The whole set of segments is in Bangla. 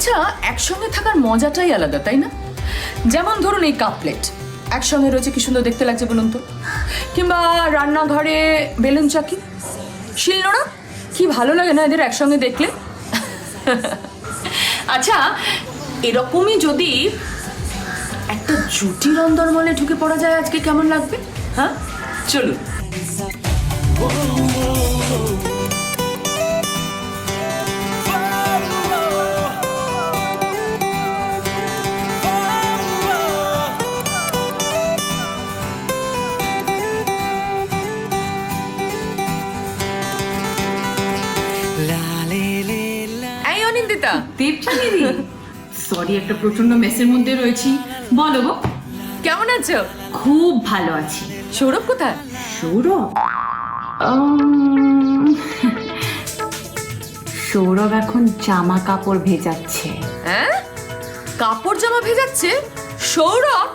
আচ্ছা, একসঙ্গে থাকার মজাটাই আলাদা, তাই না? যেমন ধরুন এই কাপলেট একসঙ্গে রয়েছে, কি সুন্দর দেখতে লাগছে বলুন তো। কিংবা রান্নাঘরে বেলুন চাকি, শিলনোড়া, কি ভালো লাগে না এদের একসঙ্গে দেখলে। আচ্ছা, এরকমই যদি একটা জুটির অন্দরমহলে ঢুকে পড়া যায় আজকে কেমন লাগবে? হ্যাঁ, চলুন। এই অনিন্দিতা। দেবজানি দি, সরি একটা প্রচন্ড মেসের মধ্যে রয়েছি। বলো গো, কেমন আছো? খুব ভালো আছি। সৌরভ কোথায়? সৌরভ সৌরভ এখন জামা কাপড় ভেজাচ্ছে। হ্যাঁ, কাপড় জামা ভেজাচ্ছে? সৌরভ?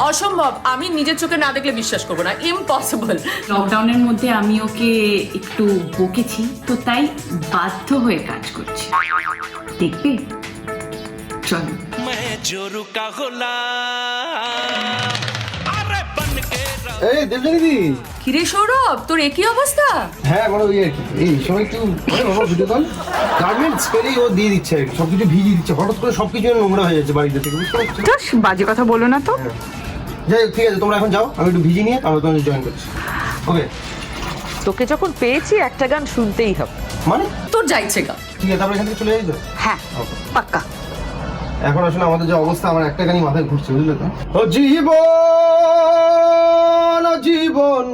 অসম্ভব, আমি নিজের চোখে না দেখলে বিশ্বাস করবো না, ইম্পসিবল। লকডাউনের মধ্যে আমি ওকে একটু বকেছি, তো তাই বাধ্য হয়ে কাজ করছি। দেখবে, চলো। এই দেবজানি দি। কিরে সৌরভ, তোর একই অবস্থা? হ্যাঁ, মানে ওই আর কি, এই সময় একটু ভিডিও কল গার্মেন্টস পেলেই ও দিয়ে দিচ্ছে আর কি, সবকিছু ভিজিয়ে দিচ্ছে। হঠাৎ করে সবকিছু নোংরা হয়ে যাচ্ছে বাড়িতে থেকে, বুঝতে পারছো? বাজে কথা বলো না তো। যাই হোক, ঠিক আছে, তোমরা এখন যাও, আমি একটু ভিজিয়ে নিয়ে তারপর তোমাদের জয়েন করছি। ওকে। তোকে যখন পেয়েছি একটা গান শুনতেই হবে। মানে তোর যা ইচ্ছে গা। ঠিক আছে, তারপর এখান থেকে চলে যাই তো। হ্যাঁ, পাক্কা। এখন আসলে আমাদের যে অবস্থা, আমার একটা গানই মাথায় ঘুরছে, বুঝলে তো? ও জীবন, ও জীবন,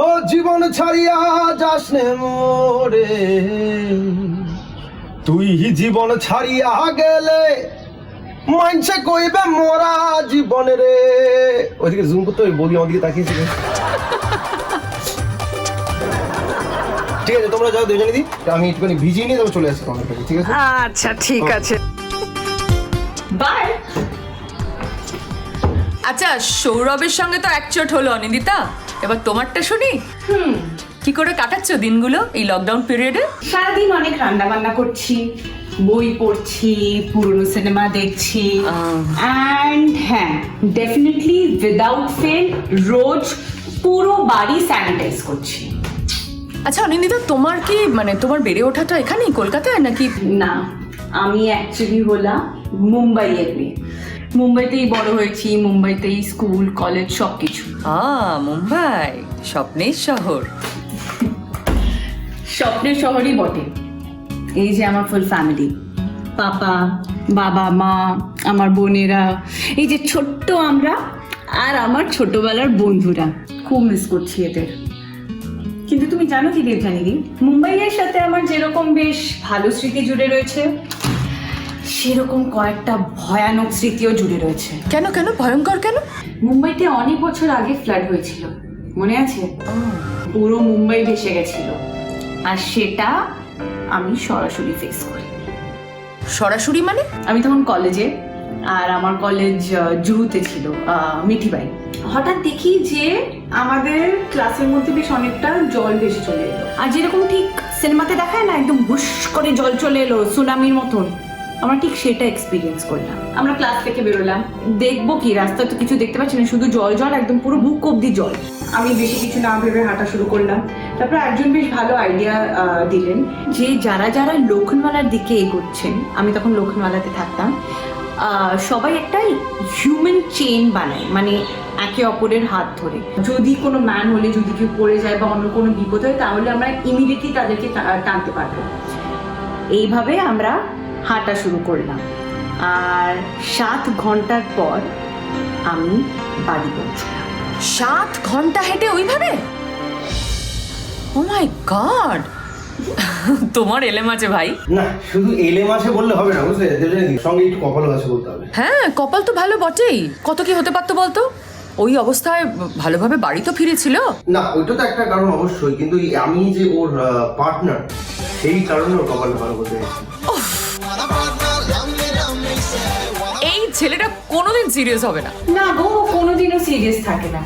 ও জীবন ছাড়িয়া যাস নে মোরে, তুই জীবন ছাড়িয়া গেলে মানছে কইবে মোরা জীবনে রে। ওইদিকে জুম করতে ওই বলি আমাদিকে তাকিয়েছিল। ঠিক আছে, তোমরা যাও দুজনে দি, আমি একটুখানি ভিজিয়ে নিয়ে তবে চলে আসছি তোমাদের কাছে, ঠিক আছে? আচ্ছা, ঠিক আছে। বাই। আচ্ছা, সৌরভের সঙ্গে তো একচোট হলো অনিন্দিতা, এবার তোমারটা শুনি। কি করে কাটাচ্ছ দিনগুলো এই লকডাউন পিরিয়ডে? সারাদিন অনেক রান্না বান্না করছি, বই পড়ছি, পুরনো সিনেমা দেখছি, অ্যান্ড হ্যাঁ, ডেফিনেটলি উইদাউট ফেল রোজ পুরো বাড়ি স্যানিটাইজ করছি। আচ্ছা অনিন্দিতা, তোমার কি মানে তোমার বেড়ে ওঠাটা এখানেই কলকাতায় নাকি? না, আমি অ্যাকচুয়ালি হলাম মুম্বাইয়ের মেয়ে। মুম্বাইতেই বড় হয়েছি, মুম্বাইতেই স্কুল কলেজ সব কিছু। মুম্বাই স্বপ্নের শহর। স্বপ্নের শহরই বটে। এই যে আমার ফুল ফ্যামিলি, পাপা, বাবা, মা, আমার বোনেরা, এই যে ছোট্ট আমরা, আর আমার ছোটবেলার বন্ধুরা, খুব মিস করছি এদের। কিন্তু তুমি জানো কি দেবজানি, মুম্বাইয়ের সাথে আমার যেরকম বেশ ভালো স্মৃতি জুড়ে রয়েছে, সেরকম কয়েকটা ভয়ানক স্মৃতিও জুড়ে রয়েছে। কেন কেন ভয়ঙ্কর কেন? মুম্বাইতে অনেক বছর আগে ফ্লাড হয়েছিল, মনে আছে? পুরো মুম্বাই ভেসে গেছিল, আর সেটা আমি সরাসরি ফেস করি। সরাসরি মানে? আমি তখন কলেজে, আর আমার কলেজ জুহুতে ছিল, মিঠিবাই। হঠাৎ দেখি যে আমাদের ক্লাসের মধ্যে বেশ অনেকটা জল ভেসে চলে এলো, আর যেরকম ঠিক সিনেমাতে দেখায় না, একদম হুশ করে জল চলে এলো সুনামির মতন, আমরা ঠিক সেটা এক্সপিরিয়েন্স করলাম। আমরা ক্লাস থেকে বেরোলাম, দেখবো কি, রাস্তা তো কিছু দেখতে পাচ্ছি না, শুধু জল জল, একদম পুরো বুক অব্দি জল। আমি বেশি কিছু না ভেবে হাঁটা শুরু করলাম। তারপর একজন বেশ ভালো আইডিয়া দিলেন যে যারা যারা লোখনওয়ালার দিকে এগোচ্ছেন, আমি তখন লোখনওয়ালাতে থাকতাম, সবাই একটা হিউম্যান চেইন বানায়, মানে একে অপরের হাত ধরে, যদি কোনো ম্যান হলে যদি কেউ পড়ে যায় বা অন্য কোনো বিপদ হয়, তাহলে আমরা ইমিডিয়েটলি তাদেরকে টানতে পারবো। এইভাবে আমরা হাঁটা শুরু করলাম, আর 7 ঘন্টার পর আমি বাড়ি পৌঁছলাম। 7 ঘন্টা হেঁটে ওইভাবে? ও মাই গড, তোমার এলেম আছে ভাই। না, শুধু এলে মাসে বললে হবে না, বুঝলে দেবজানি, সঙ্গে একটু কপালও আছে বলতে হবে। হ্যাঁ, কপাল তো ভালো বটেই, কত কি হতে পারতো বলতো। ওই অবস্থায় ভালোভাবে বাড়ি তো ফিরেছিল। না, ওইটা তো একটা কারণ অবশ্যই, কিন্তু আমি যে ওর পার্টনার, সেই কারণে ওর কপালটা ভালো করতে গেছি। এই ছেলেটা কোনোদিন সিরিয়াস হবে না। না গো, কোনোদিনও সিরিয়াস থাকে না।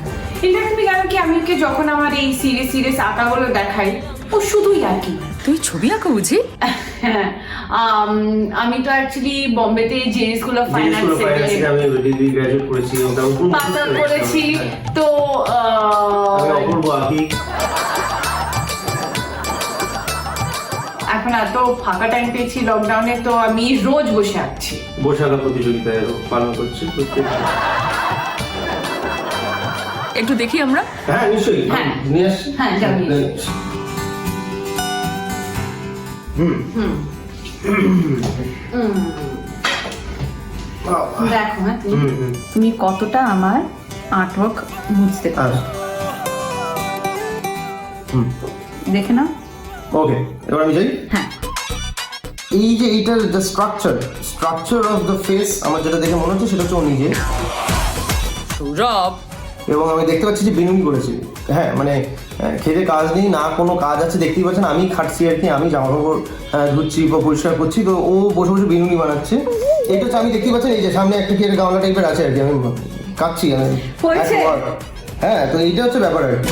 ইনফ্যাক্ট তুমি জানো কি, আমি ওকে যখন আমার এই সিরিয়াস আঁকাগুলো দেখাই, ও শুধুই আর কি তুই ছবি আঁকো বুঝি? হ্যাঁ, আমি তো অ্যাকচুয়ালি বোম্বেতে জে স্কুল অফ ফাইন্যান্সে আমি ডিগ্রি গ্র্যাজুয়েট করেছি পাস আউট করেছি। তো অপূর্ব আঁকি। এখন এত ফাঁকা টাইম পেয়েছি লকডাউনে, তো আমি রোজ বসে আছি। বসে আঁকা প্রতিযোগিতায় পালন করছি প্রত্যেক। একটু দেখি আমরা। হ্যাঁ নিশ্চয়ই, হ্যাঁ। নিয়ে আসছি। হ্যাঁ, যাও নিয়ে এসো। দেখো হ্যাঁ, তুমি কতটা আমার আর্টওয়ার্ক বুঝতে পারো। দেখে নাও। ওকে, এবার আমি যাই। হ্যাঁ, এই যে এইটার the structure of the face আমার যেটা দেখে মনে হচ্ছে সেটা হচ্ছে ও নিজে, সৌরভ, এবং আমি দেখতে পাচ্ছি যে বিনুনি করেছি। হ্যাঁ মানে খেতে কাজ নেই, না কোনো কাজ আছে, দেখতেই পাচ্ছেন আমি খাটছি আর কি, আমি জামা কাপড় ধুচ্ছি বা পরিষ্কার করছি, তো ও বসে বসে বিনুনি বানাচ্ছে। এটা হচ্ছে আমি দেখতেই পাচ্ছেন এই যে সামনে একটা কি একটা গামলা টাইপের আছে আর কি, আমি কাটছি আমি। হয়েছে? হ্যাঁ, তো এইটা হচ্ছে ব্যাপার আর কি।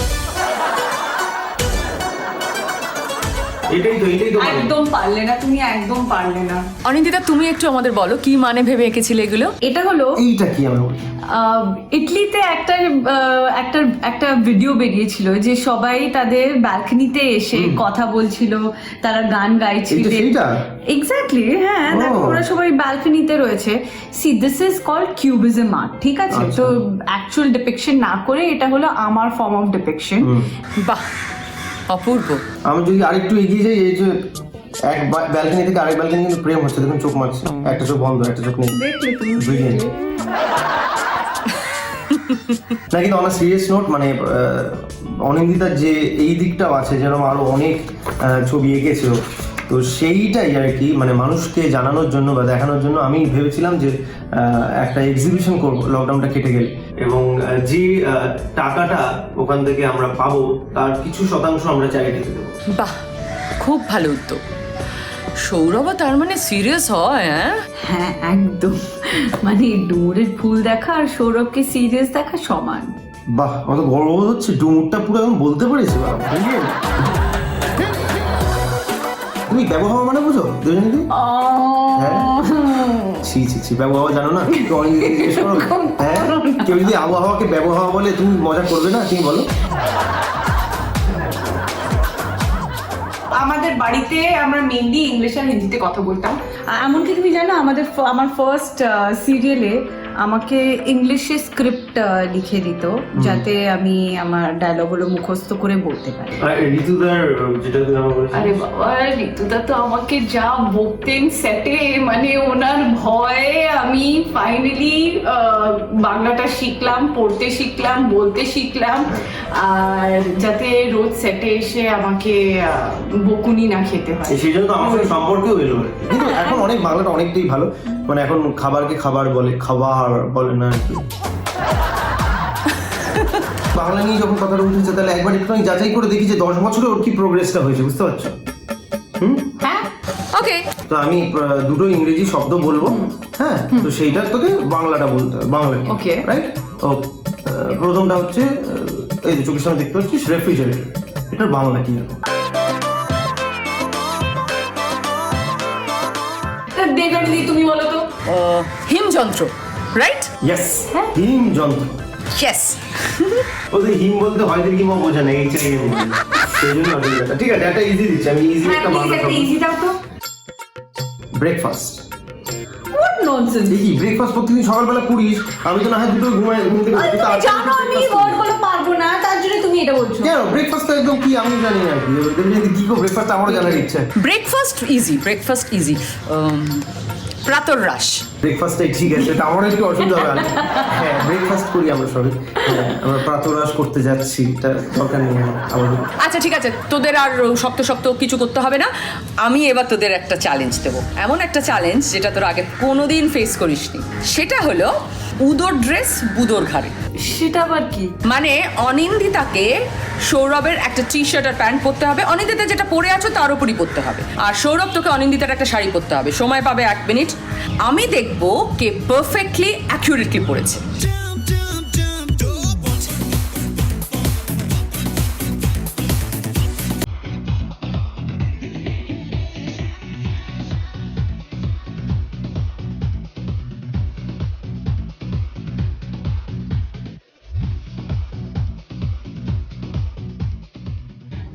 এটাই তো একদম পারলে না তুমি, একদম পারলে না। অনিন্দিতা তুমি একটু আমাদের বলো কি মানে ভেবে এঁকেছিলে এগুলো? এটা হলো এইটা কি আমি বলি, ইটলিতে একটা ভিডিও বেরিয়েছিল যে সবাই তাদের ব্যালকনিতে এসে কথা বলছিল, তারা গান গাইছিল। সেইটা এক্স্যাক্টলি, হ্যাঁ। দেখো ওরা সবাই ব্যালকনিতে রয়েছে। See this is called cubism art, ঠিক আছে? তো অ্যাকচুয়াল ডিপিকশন না করে এটা হলো আমার ফর্ম অফ ডিপিকশন। বাহ, অপূর্ব। আমি যদি আরেকটু এগিয়ে যাই, এই যে এক ব্যালকনি থেকে আরেক ব্যালকনি কিন্তু প্রেম হচ্ছে, দেখুন চোখ মারছে, একটা চোখ বন্ধ একটা চোখ নেই। দেখলে তুমি? Brilliant. না কিন্তু অন সিরিয়াস নোট, মানে অনিন্দিতার যে এই দিকটাও আছে, যেরকম আরো অনেক ছবি এঁকেছে, তো সেইটাই আর কি মানে মানুষকে জানানোর জন্য বা দেখানোর জন্য আমি ভেবেছিলাম যে একটা এক্সিবিশন করব লকডাউনটা কেটে গেলে, এবং যে টাকাটা ওখান থেকে আমরা পাবো তার কিছু শতাংশ আমরা চ্যারিটিতে দেবো। বাহ, খুব ভালো উদ্যোগ। সৌরভ তার মানে সিরিয়াস হয়? হ্যাঁ একদম, মানে ডুমুরের ফুল দেখা আর সৌরভকে সিরিয়াস দেখা সমান। বাহ, আমার তো গর্ব হচ্ছে, ডুমুরটা পুরো আমি বলতে পেরেছি। বাহ, তুমি ব্যবহার মানে বুঝো দুজনকে? ছি ব্যবহার জানো না? হ্যাঁ, কেউ যদি আবহাওয়াকে ব্যবহার বলে তুমি মজা করবে না? তুমি বলো। আমাদের বাড়িতে আমরা মেনলি ইংলিশ আর হিন্দিতে কথা বলতাম। এমনকি তুমি জানো আমার ফার্স্ট সিরিয়ালে আমাকে ইংলিশে স্ক্রিপ্ট লিখে দিত, যাতে আমি আমার ডায়লগগুলো মুখস্থ করে বলতে পারি। আরে বাবা, ঋতুদা তো আমাকে যা বকতেন সেটে, মানে ওনার ভয়ে আমি ফাইনালি বাংলাটা শিখলাম, পড়তে শিখলাম, বলতে শিখলাম, আর যাতে রোজ সেটে এসে আমাকে বকুনি না খেতে হয়। সেই জন্য তো আমার সাথে সম্পর্কেও এলো। কিন্তু এখন অনেক বাংলাটা অনেকটাই ভালো, মানে এখন খাবারকে খাবার বলে, খাবার বলে না আর কি। বাংলা নিয়ে যখন কথাটা উঠেছে, তাহলে একবার একটু আমি যাচাই করে দেখি যে 10 বছরে ওর কি প্রোগ্রেসটা হয়েছে, বুঝতে পারছো? হ্যাঁ, ওকে। তো আমি দুটো ইংরেজি শব্দ বলবো, হ্যাঁ, তো সেইটা তোকে বাংলাটা বলতে হবে, বাংলা Okay. রাইট? তো প্রথমটা হচ্ছে এই যে চোখের সামনে দেখতে পাচ্ছিস রেফ্রিজারেটর, এটার বাংলা কি হবে? দেবানি তুমি বলো তো। হিমযন্ত্র, রাইট? ইয়েস, হিম যন্ত্র। ইয়েস। ওদের হিম বলতে হয় হিম বোঝা নেই, এই চাই হিম বলে। সেই জন্য অসুবিধা। ঠিক আছে, একটা ইজি দিচ্ছি আমি, ইজি একটা বাংলা শব্দ। ইজি দাও তো। ব্রেকফাস্ট। What nonsense! দেখি ব্রেকফাস্ট প্রতিদিন সকালবেলা করিস, আমি তো না হয় দুটো ঘুম থেকে উঠি, তুমি জানো আমি ওয়ার্ডগুলো পারবো না, তার জন্য তুমি এটা বলছো। কেন ব্রেকফাস্ট একদম কি আমি জানি না কি কি কো ব্রেকফাস্ট আমারও জানার ইচ্ছা। Breakfast is. প্রাতরাশ। ব্রেকফাস্টে ঠিক আছে, এটা আমার একটু অসুবিধা হবে। হ্যাঁ, ব্রেকফাস্ট করি আমরা সবাই, আমরা প্রাতরাশ করতে যাচ্ছি, এটা দরকার নেই আমাদের। আচ্ছা ঠিক আছে, তোদের আর শক্ত কিছু করতে হবে না। আমি এবার তোদের একটা চ্যালেঞ্জ দেবো, এমন একটা চ্যালেঞ্জ যেটা তোর আগে কোনোদিন ফেস করিসনি। সেটা হলো উদর ড্রেস বুদোর ঘাড়ে। সেটা আবার কি? মানে অনিন্দিতাকে সৌরভের একটা টি শার্ট আর প্যান্ট পরতে হবে, অনিন্দিতা যেটা পরে আছো তার উপরই পরতে হবে, আর সৌরভ তোকে অনিন্দিতার একটা শাড়ি পরতে হবে। সময় পাবে 1 মিনিট, আমি দেখবো কে পারফেক্টলি অ্যাকুরেটলি পরেছে।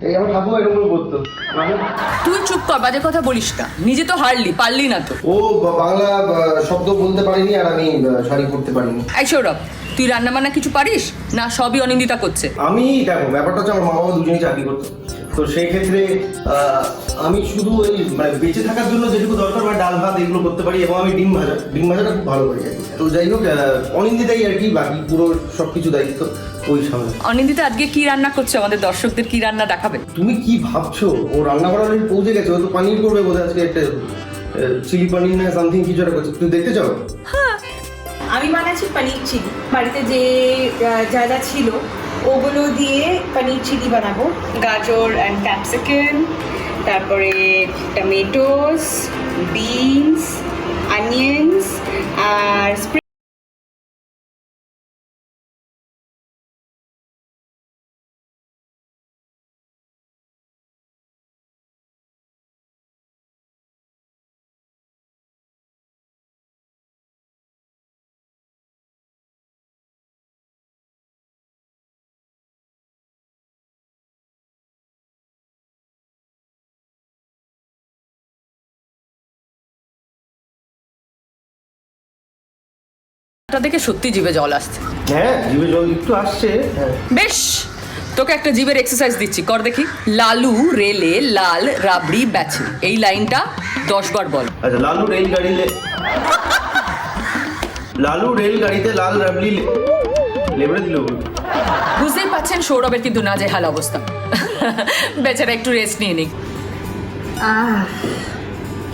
এই আমার ঠাকুমা এরকম করে করতো মানে তুই চুপ কর, বাজে কথা বলিস না। নিজে তো হারলি, পারলি না তো। ও বাংলা শব্দ বলতে পারিনি আর আমি শাড়ি পরতে পারিনি। এই সৌরভ, তুই রান্না বান্না কিছু পারিস না? সবই অনিন্দিতা করছে। আমি দেখো ব্যাপারটা হচ্ছে আমার মা বাবা দুজনেই চাকরি করতো, তো সেই ক্ষেত্রে আমি শুধু এই মানে বেঁচে থাকার জন্য যেটুকু দরকার মানে ডাল ভাত এগুলো করতে পারি, এবং আমি ডিম ভাজাটা খুব ভালো করি আর কি। তো যাই হোক অনিন্দিতাই আর কি বাকি পুরো সবকিছু দায়িত্ব ওই সামনে। অনিন্দিতা আজকে কি রান্না করছে? আমাদের দর্শকদের কি রান্না দেখাবে? তুমি কি ভাবছো? ও রান্না করার অলরেডি পৌঁছে গেছে, ও তো পানির করবে বোধহয় আজকে, একটা চিলি পানির না সামথিং কিছু একটা করছে। তুমি দেখতে চাও? আমি বানাচ্ছি পনির চিলি। বাড়িতে যে যা যা ছিল ওগুলো দিয়ে পনির চিলি বানাবো। গাজর অ্যান্ড ক্যাপসিকাম, তারপরে টমেটোস, বিনস, অনিয়ন্স আর এটা দেখে সত্যি জিভে জল আসছে। হ্যাঁ জিভে জল একটু আসছে। হ্যাঁ বেশ, তোকে একটা জিভের এক্সারসাইজ দিচ্ছি, কর দেখি। লালু রেলে লাল রাবড়ি ব্যাচে, এই লাইনটা 10 বার বল। আচ্ছা, লালু রেলগাড়িতে লাল রাবড়ি লেবড়ে দিল। বুঝতেই পাচ্ছেন সৌরভের কিন্তু নাজেহাল অবস্থা। বেচারা একটু রেস্ট নিয়ে নিক।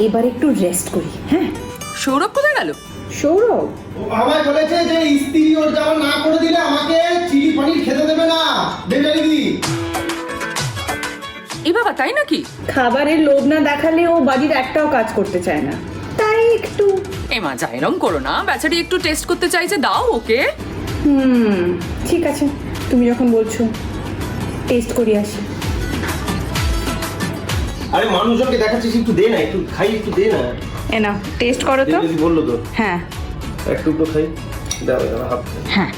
এবার একটু রেস্ট করি। হ্যাঁ, সৌরভ কোথায় গেল? সৌরভ আমায় বলেছে যে স্ত্রী ওর জামা না করে দিলে আমাকে চিলি পনির খেতে দেবে না। বেচারি এ বাবা, তাই নাকি? খাবারের লোভ না দেখালে ও বাড়ির একটাও কাজ করতে চায় না, তাই একটু। এ মা, যা এরম করো না, বেচারি একটু টেস্ট করতে চাইছে, দাও ওকে। ঠিক আছে, তুমি যখন বলছো টেস্ট করি আসি। আরে মানুষজনকে দেখাচ্ছিস, একটু দে না, একটু খাই, একটু দে না। এ না, টেস্ট করো তো। দিদি বললো তো। হ্যাঁ একটু তো খাই, দাও হাফ। হ্যাঁ,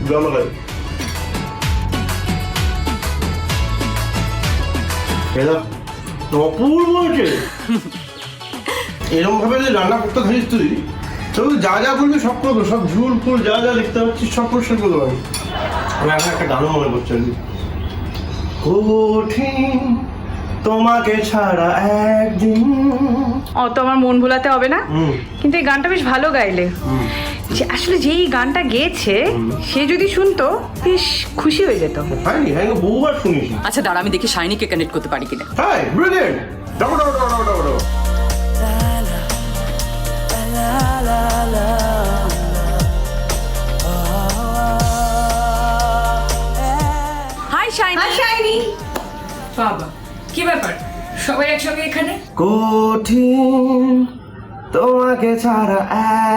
গ্রামা খাই। অপূর্ব হয়েছে। এরকম ভাবে যদি রান্না করতে খাইস তুই, তবে যা যা বলবি সব করবো, সব ঝুল ফুল যা যা দেখতে পাচ্ছিস সব পরিষ্কার করে দেবো। আমি এখন একটা গানও মনে করছি আর কি। কঠিন তোমাকে ছাড়া একদিন। অত আমার মন ভোলাতে হবে না, কিন্তু এই গানটা বেশ ভালো গাইলে। যে আসলে যেই গানটা গেয়েছে সে যদি শুনতো বেশ খুশি হয়ে যেত। হয়নি হয়নি, বহুবার শুনিস। আচ্ছা দাঁড়া, আমি দেখি শাইনিকে কানেক্ট করতে পারি কিনা। Hi brilliant, double double double double double. Hi Shiny. Shiny, বাবা, কি ব্যাপার সবাই একসঙ্গে এখানে? কঠিন তোমাকে ছাড়া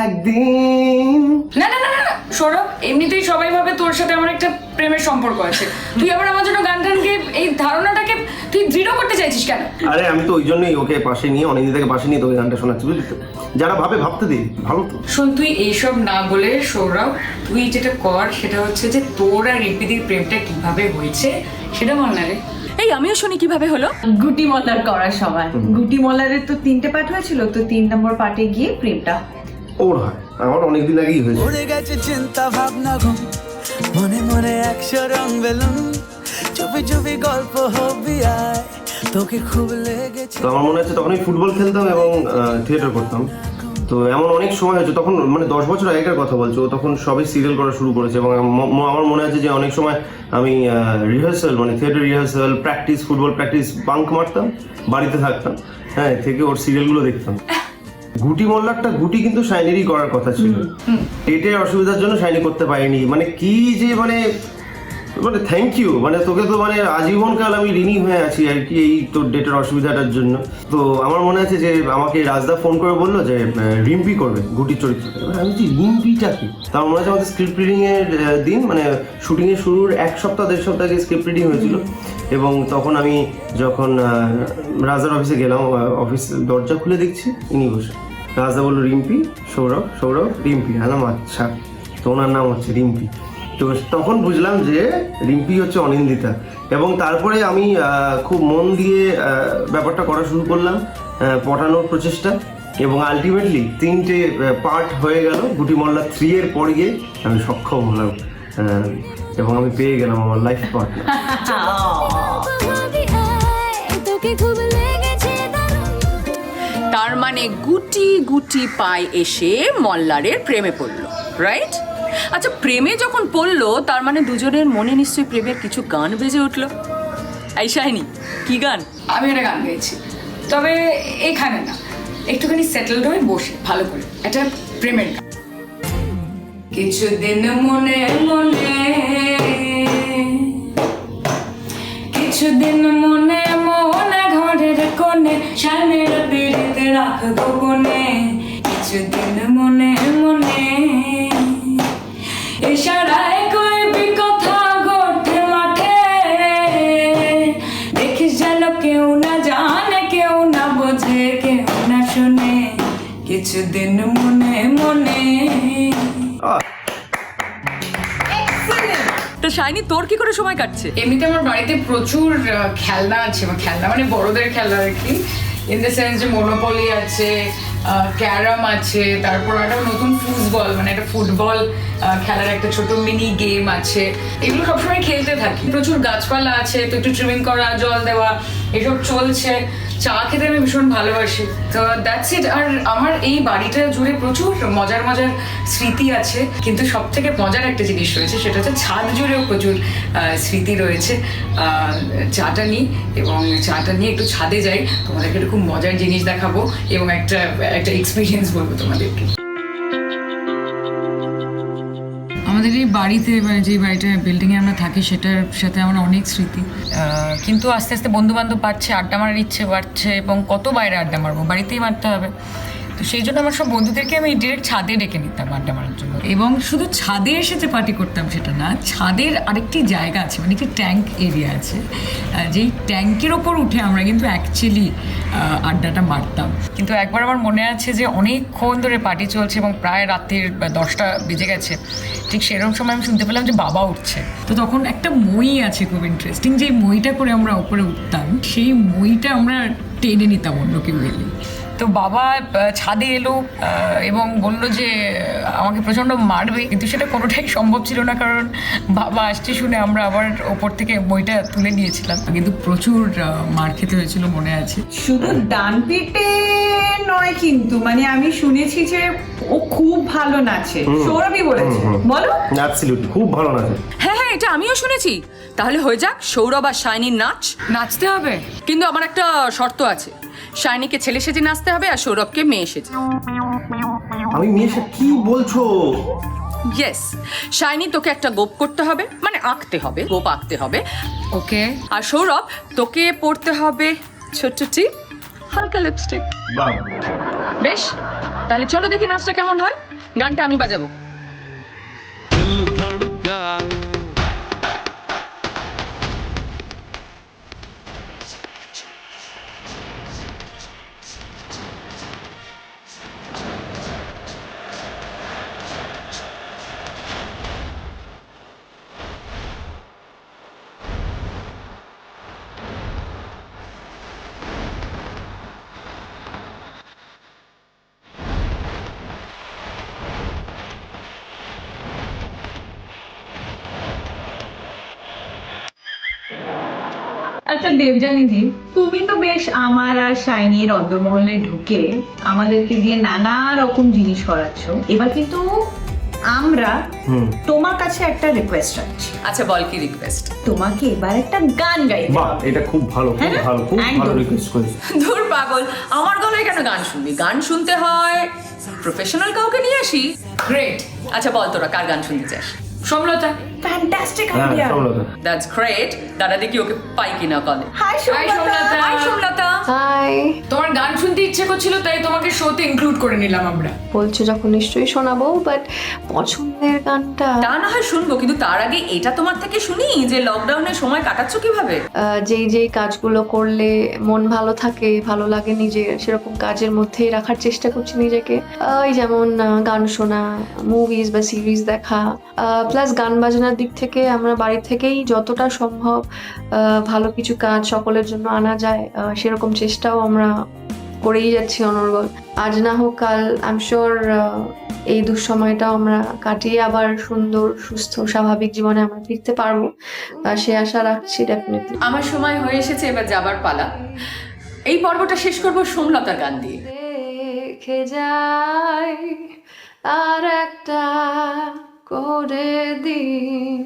একদিন। না না না না না, সৌরভ, এমনিতেই সবাই ভাবে তোর সাথে আমার একটা প্রেমের সম্পর্ক আছে। তুই আবার আমার জন্য গান টানকে এই ধারণাটাকে তুই দৃঢ় করতে চাইছিস কেন? আরে আমি তো ওই জন্যই ওকে পাশে নিয়ে, অনিন্দিতাকে পাশে নিয়ে তোকে গানটা শোনাচ্ছি, বুঝলি তো? যারা ভাবে ভাবতে দে, ভালো তো। শোন, তুই এইসব না বলে সৌরভ, তুই যেটা কর সেটা হচ্ছে যে তোর আর রিপিদির প্রেমটা কিভাবে হয়েছে সেটা বল না রে। এই আমিও শুনি কিভাবে হলো। গুটি মলার করার সময় গুটি মলারের তো 3টে পার্ট হয়েছিল, তো 3 নম্বর পার্টে গিয়ে প্রেমটা ওর হয়, আমার অনেকদিন আগেই হয়েছে। উড়ে গেছে চিন্তা ভাবনা ঘুম, মনে মনে 100 রং বেলুন, চুপি চুপি গল্প হবি আয়, তোকে খুব লেগেছে। তো আমার মনে হচ্ছে তখন আমি ফুটবল খেলতাম এবং থিয়েটার করতাম। তো এমন অনেক সময় হয়েছে, তখন মানে 10 বছর আগেকার কথা বলছো, ও তখন সবাই সিরিয়াল করা শুরু করেছে। এবং আমার মনে আছে যে অনেক সময় আমি রিহার্সাল মানে theatre rehearsal practice, football practice bunk মারতাম, বাড়িতে থাকতাম, হ্যাঁ, থেকে ওর সিরিয়ালগুলো দেখতাম। গুটি মল্লারটা গুটি কিন্তু শাইনেরই করার কথা ছিল, ডেটের অসুবিধার জন্য শাইনি করতে পারিনি। মানে কি যে মানে মানে থ্যাংক ইউ, মানে তোকে তো মানে আজীবনকাল আমি ঋণী হয়ে আছি আর কি এই তোর ডেটের অসুবিধাটার জন্য। তো আমার মনে আছে যে আমাকে রাজদা ফোন করে বললো যে রিম্পি করবে গুটির চরিত্রটা। এবার আমি বলছি রিম্পিটা কি? তো আমার মনে আছে আমাদের স্ক্রিপ্ট রিডিং এর দিন, মানে শুটিং এর শুরুর 1 সপ্তাহ 1.5 সপ্তাহ আগে স্ক্রিপ্ট রিডিং হয়েছিল। এবং তখন আমি যখন রাজার অফিসে গেলাম, অফিস দরজা খুলে দেখছি ইনি বসে। রাজদা বললো রিম্পি, সৌরভ, সৌরভ রিম্পি। আলাম আচ্ছা, তো ওনার নাম হচ্ছে রিম্পি। তো তখন বুঝলাম যে রিম্পি হচ্ছে অনিন্দিতা, এবং তারপরে আমি খুব মন দিয়ে ব্যাপারটা করা শুরু করলাম, পটানোর প্রচেষ্টা, এবং আলটিমেটলি 3টে পার্ট হয়ে গেল। গুটি মল্লা 3 এর পর গিয়ে আমি সক্ষম হলাম, এবং আমি পেয়ে গেলাম আমার লাইফ পার্টনার। তার মানে গুটি গুটি পায় এসে মল্লারের প্রেমে পড়লো, রাইট? আচ্ছা, প্রেমে যখন পড়লো তার মানে দুজনের মনে নিশ্চয়ই প্রেমের কিছু গান বেজে উঠলো। এই শাইনি, কি গান? আমি একটা গান গেয়েছি, তবে এখানে না, একটুখানি সেটেলড হয়ে বসে ভালো করে একটা প্রেমের গান। কিছুদিন মনে মনে, কিছুদিন মনে মনে ঘরের কোণে স্বামীর পিড়িতে রাখবো কোণে। কিছুদিন মনে মনে ইশারায় কইবি কথা ঘটে মাঠে, দেখিস যেন কেউ না জানে, কেউ না বোঝে, কেউ না শুনে। কিছুদিন মনে মনে। তো শাইনি, তোর কি করে সময় কাটছে? এমনিতে আমার বাড়িতে প্রচুর খেলনা আছে, বা খেলনা মানে বড়দের খেলনা আর কি, ইন দ্য সেন্স যে মনোপলি আছে, ক্যারাম আছে, তারপর একটা নতুন ফুটবল মানে একটা ফুটবল খেলার একটা ছোট মিনি গেম আছে। এগুলো সবসময় খেলতে থাকি। প্রচুর গাছপালা আছে, তো একটু ট্রিমিং করা, জল দেওয়া, এসব চলছে। চা খেতে আমি ভীষণ ভালোবাসি, তো দ্যাটস ইট। আর আমার এই বাড়িটা জুড়ে প্রচুর মজার মজার স্মৃতি আছে, কিন্তু সব থেকে মজার একটা জিনিস রয়েছে, সেটা হচ্ছে ছাদ জুড়েও প্রচুর স্মৃতি রয়েছে। চাটা নিই, এবং চাটা নিয়ে একটু ছাদে যাই, তোমাদেরকে একটু খুব মজার জিনিস দেখাবো এবং একটা এক্সপিরিয়েন্স বলবো তোমাদেরকে। আমাদের এই বাড়িতে, মানে যে বাড়িটা বিল্ডিংয়ে আমরা থাকি, সেটার সাথে আমার অনেক স্মৃতি, কিন্তু আস্তে আস্তে বন্ধু বান্ধব বাড়ছে, আড্ডা মারার ইচ্ছে বাড়ছে, এবং কত বাইরে আড্ডা মারবো, বাড়িতেই মারতে হবে। তো সেই জন্য আমার সব বন্ধুদেরকে আমি ডিরেক্ট ছাদে ডেকে নিতাম আড্ডা মারার জন্য। এবং শুধু ছাদে এসে যে পার্টি করতাম সেটা না, ছাদের আরেকটি জায়গা আছে, মানে একটি ট্যাঙ্ক এরিয়া আছে, যেই ট্যাঙ্কের ওপর উঠে আমরা কিন্তু অ্যাকচুয়ালি আড্ডাটা মারতাম। কিন্তু একবার আমার মনে আছে যে অনেকক্ষণ ধরে পার্টি চলছে এবং প্রায় রাতের 10টা বেজে গেছে, ঠিক সেরকম সময় আমি শুনতে পেলাম যে বাবা উঠছে। তো তখন একটা মই আছে খুব ইন্টারেস্টিং, যে মইটা করে আমরা উপরে উঠতাম, সেই মইটা আমরা টেনে নিতাম অন্য কেউ এলে। তো বাবা ছাদে এলো এবং বললো যে আমাকে প্রচণ্ড মারবে, কিন্তু সেটা কোনোটাই সম্ভব ছিল না, কারণ বাবা আসছে শুনে আমরা আবার ওপর থেকে বইটা তুলে নিয়েছিলাম, কিন্তু প্রচুর মার খেতে হয়েছিল মনে আছে। শুধু ডান পিঠে নয় কিন্তু, মানে আমি শুনেছি যে ও খুব ভালো নাচে, সৌরভই বলেছে, বলো? অ্যাবসলিউটলি খুব ভালো নাচে। হ্যাঁ হ্যাঁ, এটা আমিও শুনেছি। তাহলে হয়ে যাক সৌরভ আর শাইনির নাচ। নাচতে হবে, কিন্তু আমার একটা শর্ত আছে, শাইনিকে ছেলে সেজে নাচতে হবে আর সৌরভকে মেয়ে সেজে। আমি মেয়ে, কি বলছো? ইয়েস, শাইনি তোকে একটা গোপ করতে হবে, মানে আঁকতে হবে, গোপ আঁকতে হবে। ওকে। আর সৌরভ, তোকে পড়তে হবে ছোট্ট টিপ, হালকা লিপস্টিক। বেশ, তাহলে চলো দেখি নাচটা কেমন হয়। গানটা আমি বাজাবো। আচ্ছা দেবযানীদি, তুমি তো বেশ আমার আর শাইনির অন্দরমহলে ঢুকে আমাদেরকে দিয়ে নানা রকম জিনিস করাচ্ছ। এবার কিন্তু আমরা তোমার কাছে একটা রিকোয়েস্ট রাখছি। আচ্ছা বল, কি রিকোয়েস্ট? তোমাকে এবার একটা গান গাইতে বাহ, হবে। এটা খুব ভালো, খুব হ্যাঁ? ভালো, খুব ভালো একদম। রিকোয়েস্ট করেছি। ধুর পাগল, আমার গলায় কেন গান শুনবি? গান শুনতে হয় প্রফেশনাল কাউকে নিয়ে আসি। গ্রেট। আচ্ছা বল, তোরা কার গান শুনতে চাস? সমলতা। ফ্যান্টাস্টিক হ্যাঁ, আইডিয়া। সমলতা। That's great. দাদা দেখি ওকে পাই কিনা কলে। Hi Somlata. Hi Somlata. Hi, তোমার গান শুনতে ইচ্ছে করছিল তাই তোমাকে শোতে ইনক্লুড করে নিলাম আমরা। বলছো যখন নিশ্চয়ই শোনাবো, বাট পছন্দের গানটা তা না হয় শুনবো, কিন্তু তার আগে এটা তোমার থেকে শুনি যে লকডাউনে সময় কাটাচ্ছো কিভাবে? যেই যেই কাজগুলো করলে মন ভালো থাকে, ভালো লাগে নিজের, সেরকম কাজের মধ্যেই রাখার চেষ্টা করছি নিজেকে। এই যেমন গান শোনা, মুভিজ বা সিরিজ দেখা, প্লাস গান বাজনার দিক থেকে আমরা বাড়ি থেকেই যতটা সম্ভব ভালো কিছু কাজ সকলের জন্য আনা যায় সেরকম চেষ্টাও আমরা করেই যাচ্ছি অনর্গল। আজ না হোক কাল আই এম শিওর এই দুঃসময়টাও আমরা কাটিয়ে আবার সুন্দর সুস্থ স্বাভাবিক জীবনে আমরা ফিরতে পারবো, সে আশা রাখছি ডেফিনেটলি। আমার সময় হয়ে এসেছে, এবার যাবার পালা। এই পর্বটা শেষ করবো সোমলতার গান দিয়ে। রেখে যাই আর একটা করে দিন,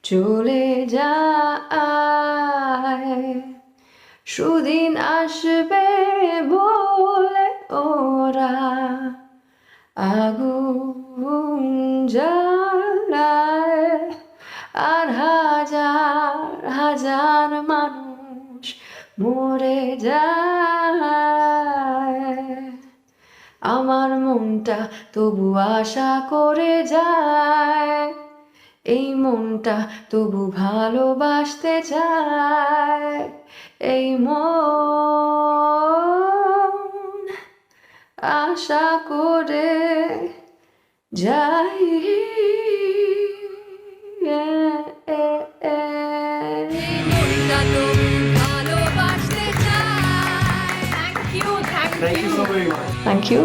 চলে যায় সুদিন আসবে বলে ওরা আগুন জ্বালায়, আর হাজার হাজার মানুষ মরে যায়। আমার মনটা তবু আশা করে যায়, এই মনটা তবু ভালোবাসতে চায়, এই মন আশা করে যাই। Thank you so very much. Thank you.